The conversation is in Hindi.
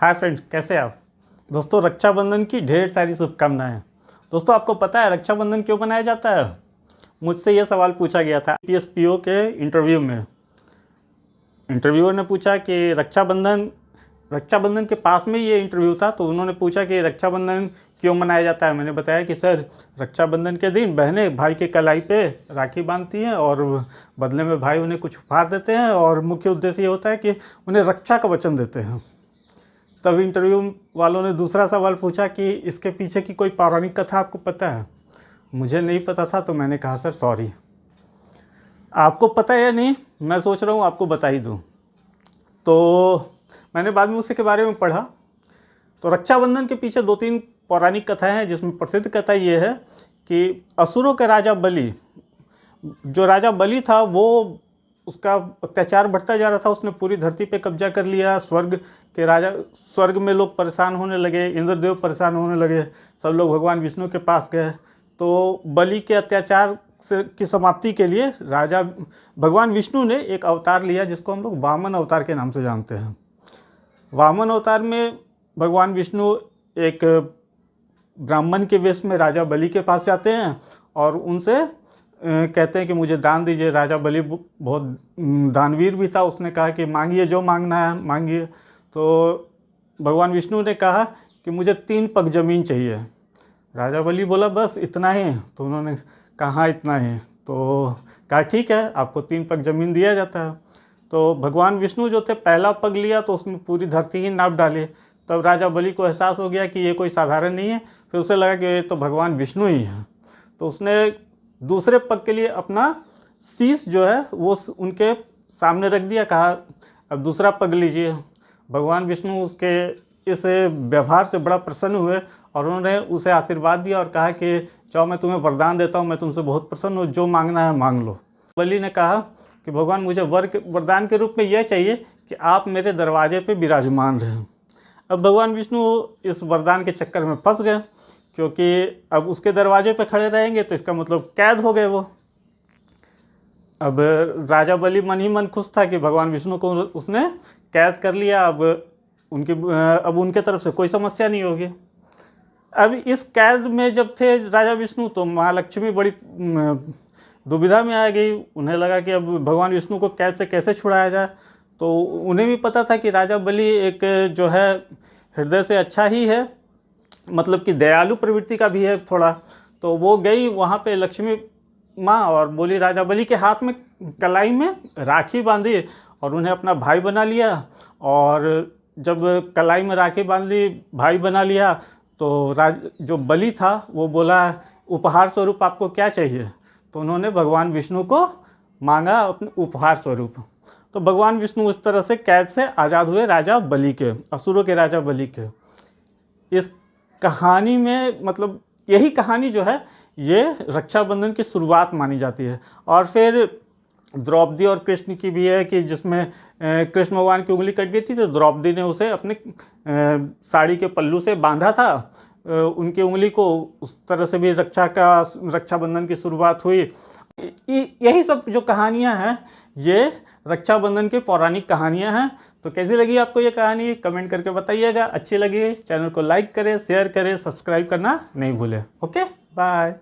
हाय फ्रेंड्स, कैसे हैं आप। दोस्तों, रक्षाबंधन की ढेर सारी शुभकामनाएं। दोस्तों, आपको पता है रक्षाबंधन क्यों मनाया जाता है? मुझसे यह सवाल पूछा गया था पीएसपीओ के इंटरव्यू में। इंटरव्यूअर ने पूछा कि रक्षाबंधन के पास में ये इंटरव्यू था, तो उन्होंने पूछा कि रक्षाबंधन क्यों मनाया जाता है। मैंने बताया कि सर, रक्षाबंधन के दिन बहनें भाई के कलाई पे राखी बांधती हैं और बदले में भाई उन्हें कुछ उपहार देते हैं, और मुख्य उद्देश्य ये होता है कि उन्हें रक्षा का वचन देते हैं। तब इंटरव्यू वालों ने दूसरा सवाल पूछा कि इसके पीछे की कोई पौराणिक कथा आपको पता है? मुझे नहीं पता था, तो मैंने कहा सर सॉरी। आपको पता है या नहीं, मैं सोच रहा हूँ आपको बता ही दूँ। तो मैंने बाद में उसी के बारे में पढ़ा। तो रक्षाबंधन के पीछे 2-3 पौराणिक कथाएं हैं, जिसमें प्रसिद्ध कथा ये है कि असुरों के राजा बलि, जो राजा बलि था, वो उसका अत्याचार बढ़ता जा रहा था। उसने पूरी धरती पे कब्जा कर लिया। स्वर्ग में लोग परेशान होने लगे, इंद्रदेव परेशान होने लगे। सब लोग भगवान विष्णु के पास गए। तो बलि के अत्याचार की समाप्ति के लिए भगवान विष्णु ने एक अवतार लिया, जिसको हम लोग वामन अवतार के नाम से जानते हैं। वामन अवतार में भगवान विष्णु एक ब्राह्मण के वेश में राजा बलि के पास जाते हैं और उनसे कहते हैं कि मुझे दान दीजिए। राजा बलि बहुत दानवीर भी था। उसने कहा कि मांगिए, जो मांगना है मांगिए। तो भगवान विष्णु ने कहा कि मुझे 3 पग ज़मीन चाहिए। राजा बलि बोला बस इतना ही? तो उन्होंने कहा इतना ही। तो कहा ठीक है, आपको 3 पग ज़मीन दिया जाता है। तो भगवान विष्णु जो थे, पहला पग लिया तो उसमें पूरी धरती ही नाप डाली। तब राजा बलि को एहसास हो गया कि ये कोई साधारण नहीं है। फिर उसे लगा कि ये तो भगवान विष्णु ही है। तो उसने दूसरे पग के लिए अपना शीश जो है वो उनके सामने रख दिया। कहा अब दूसरा पग लीजिए। भगवान विष्णु उसके इस व्यवहार से बड़ा प्रसन्न हुए और उन्होंने उसे आशीर्वाद दिया और कहा कि जाओ, मैं तुम्हें वरदान देता हूँ, मैं तुमसे बहुत प्रसन्न हूँ, जो मांगना है मांग लो। बलि ने कहा कि भगवान, मुझे वरदान के रूप में यह चाहिए कि आप मेरे दरवाजे पे विराजमान रहें। अब भगवान विष्णु इस वरदान के चक्कर में फंस गए, क्योंकि अब उसके दरवाजे पे खड़े रहेंगे तो इसका मतलब कैद हो गए वो। अब राजा बलि मन ही मन खुश था कि भगवान विष्णु को उसने कैद कर लिया। अब उनके तरफ से कोई समस्या नहीं होगी। अब इस कैद में जब थे राजा विष्णु, तो माँ लक्ष्मी बड़ी दुविधा में आ गई। उन्हें लगा कि अब भगवान विष्णु को कैद से कैसे छुड़ाया जाए। तो उन्हें भी पता था कि राजा बलि एक जो है हृदय से अच्छा ही है, मतलब कि दयालु प्रवृत्ति का भी है थोड़ा। तो वो गई वहाँ पे लक्ष्मी माँ और बोली, राजा बलि के हाथ में कलाई में राखी बांधी और उन्हें अपना भाई बना लिया। और जब कलाई में राखी बांध ली, भाई बना लिया, तो जो बलि था वो बोला, उपहार स्वरूप आपको क्या चाहिए? तो उन्होंने भगवान विष्णु को मांगा अपने उपहार स्वरूप। तो भगवान विष्णु उस तरह से कैद से आज़ाद हुए राजा बलि के, असुरों के राजा बलि के। इस कहानी में मतलब यही कहानी जो है ये रक्षाबंधन की शुरुआत मानी जाती है। और फिर द्रौपदी और कृष्ण की भी है कि जिसमें कृष्ण भगवान की उंगली कट गई थी, तो द्रौपदी ने उसे अपने साड़ी के पल्लू से बांधा था उनकी उंगली को। उस तरह से भी रक्षाबंधन की शुरुआत हुई। यही सब जो कहानियाँ हैं ये रक्षाबंधन की पौराणिक कहानियाँ हैं। तो कैसी लगी आपको ये कहानी, कमेंट करके बताइएगा। अच्छी लगी चैनल को लाइक करें, शेयर करें, सब्सक्राइब करना नहीं भूलें। Okay, bye.